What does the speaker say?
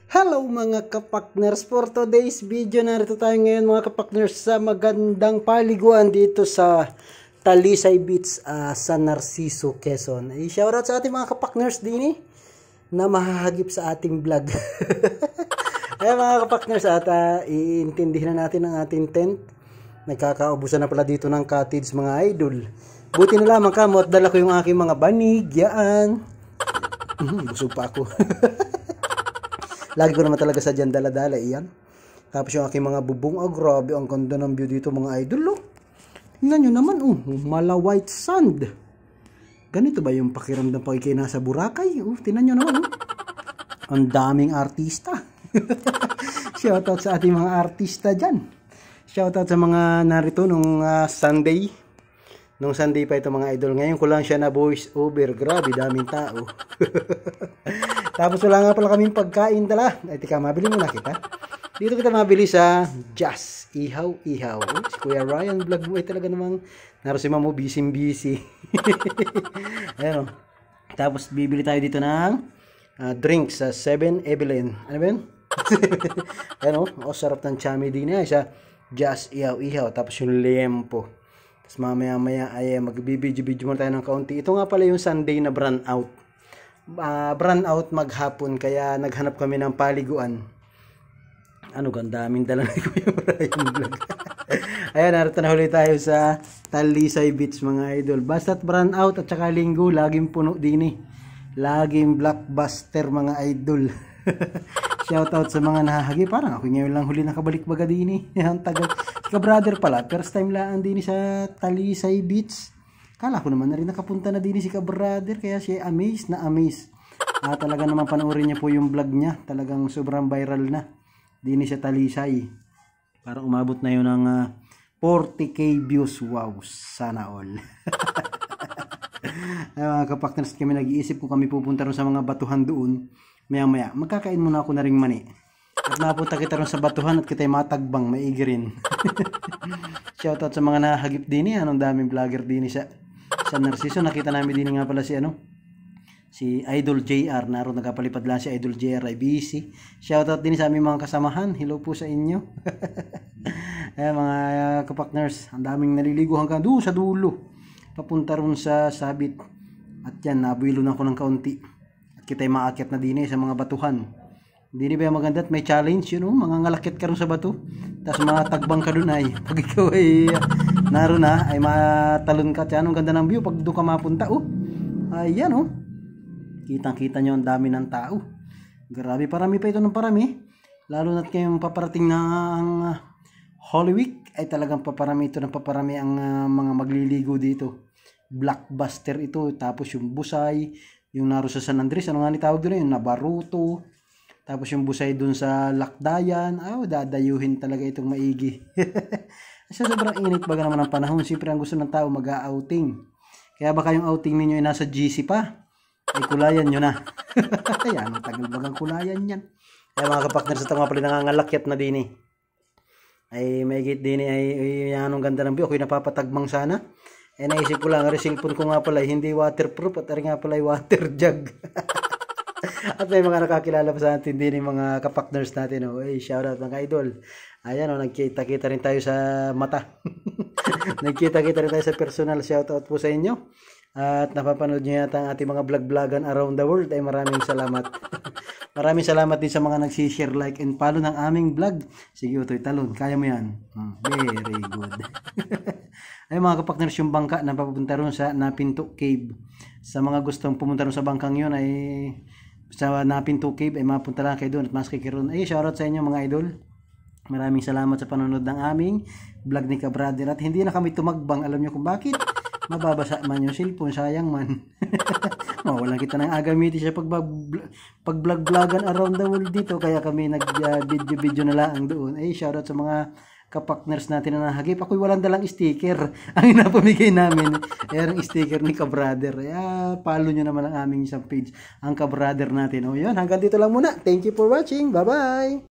Hello mga kapakners, for today's video narito tayo ngayon mga kapakners sa magandang paliguan dito sa Talisay Beach, San Narciso, Quezon. Shoutout sa ating mga kapakners din na mahahagip sa ating vlog. Ay mga kapakners, at iintindihan na natin ang ating tent. Nagkakaubusan na pala dito ng cottage mga idol. Buti na lamang kamo at dala ko yung aking mga banig, yan. Busog pa ako. Lagi ko naman talaga sa dyan dala-dala, iyan. Tapos yung aking mga bubong, grabe, ang ganda ng view dito mga idol, Tingnan nyo naman, mala white sand. Ganito ba yung pakiramdam pag ikay nasa Boracay? Tingnan nyo naman, Ang daming artista. Shoutout sa ating mga artista dyan. Shoutout sa mga narito nung Sunday. Nung Sunday pa ito mga idol. Ngayon ko lang siya na voice over. Grabe, daming tao. Tapos wala nga pala kaming pagkain tala. Ay, tika, mabili muna kita. Dito kita mabili sa Just Ihaw. Si Kuya Ryan vlog mo ay talaga namang naroon si Mamo busy. Ayan, Tapos bibili tayo dito ng drinks sa 7-Eleven. Ano ba yun? Ayan, sarap ng chami din sa Just Ihaw. Tapos yung liempo. Tapos mamaya ay magbibidyo muna tayo ng kaunti. Ito nga pala yung Sunday na brand out. Brand out maghapon, kaya naghanap kami ng paliguan. Daming dala na yung Ryan vlog. Ayan, narito na huli tayo sa Talisay Beach mga idol. Basta't brand out at saka linggo, laging puno din Laging blockbuster mga idol. Shoutout sa mga nahahagi. Parang ako ngayon lang huli nakabalik baga din Ang tagal. Sika brother pala, first time laan din sa Talisay Beach. Kala ko naman na rin nakapunta na din si ka-brother, kaya siya amazed. Talaga naman panoorin niya po yung vlog niya. Talagang sobrang viral na. Din siya Talisay. Parang umabot na yun ng 40k views. Wow, sana all. Mga kapakners, kami nag-iisip kung kami pupunta rin sa mga batuhan doon. Maya, magkakain muna ako na ring mani. At napunta kita rin sa batuhan at kita'y matagbang, maigi rin. Shoutout sa mga nahagip din Anong daming vlogger din sa Narciso. Nakita namin din nga pala si Idol JR. Naroon nagkapalipad lang si Idol JR ay busy. Shoutout din sa aming mga kasamahan. Hello po sa inyo. Mga kapakners, ang daming naliligo hanggang doon sa dulo. Papunta ron sa sabit. At yan, nabuilo na ako ng kaunti. At kita'y maakyat na din sa mga batuhan. Hindi ba maganda at may challenge mga ngalakit ka ron sa bato. Tapos mga tagbang ka dun ay pag ikaw ay naroon ay matalon ka. Ang ganda ng view pag doon ka mapunta. Ayan Kitang-kita nyo ang dami ng tao. Grabe, parami pa ito ng parami. Lalo na't kayong paparating ng Holy Week ay talagang paparami ito ng paparami ang mga magliligo dito. Blockbuster ito. Tapos yung Busay, yung naroon sa San Andres, ano nga ni tawag doon yung Nabaruto. Tapos yung Busay dun sa Lakdayan. Dadayuhin talaga itong maigi. Sobrang init baga naman ang panahon. Siyempre ang gusto ng tao mag-outing. Kaya baka yung outing ninyo ay nasa GC pa. Ay kulayan nyo na. Ayan, tagal bagang kulayan yan. Kaya mga kapakners, ito nga pala nangangalakyat na din Ay may git din ay anong ganda ng view. Ako'y napapatagmang sana. Naisip ko lang, cellphone ko nga pala hindi waterproof at nga pala water jug. At may mga nakakilala pa sa atin din yung mga kapakners natin. Shoutout mga idol. Ayan, nagkita-kita rin tayo sa mata. Nagkita-kita rin tayo sa personal. Shoutout po sa inyo. At napapanood nyo yata ang ating mga vlog-vlogan around the world. Ay maraming salamat. Maraming salamat din sa mga nagsishare, like, and follow ng aming vlog. Sige, Utoy Talon. Kaya mo yan. Very good. Ay mga kapakners, yung bangka na papunta ron sa Napinto Cave. Sa mga gustong pumunta ron sa bangkang yun ay sa Napinto Cave ay mapunta lang kayo doon at mas kikiroon. Shoutout sa inyo mga idol. Maraming salamat sa panonood ng aming vlog ni ka-brother. At hindi na kami tumagbang. Alam nyo kung bakit? Mababasa man yung cellphone, sayang man. Walang kita nang agamitin siya pag-vlog-vlogan around the world dito. Kaya kami nag-video na lang doon. Shoutout sa mga kapakners natin na nahagip. Ako'y walang dalang sticker. Ang napamigay namin ang sticker ni ka-brother. Follow nyo naman ang aming isang page, ang ka-brother natin. Yun, hanggang dito lang muna. Thank you for watching. Bye-bye!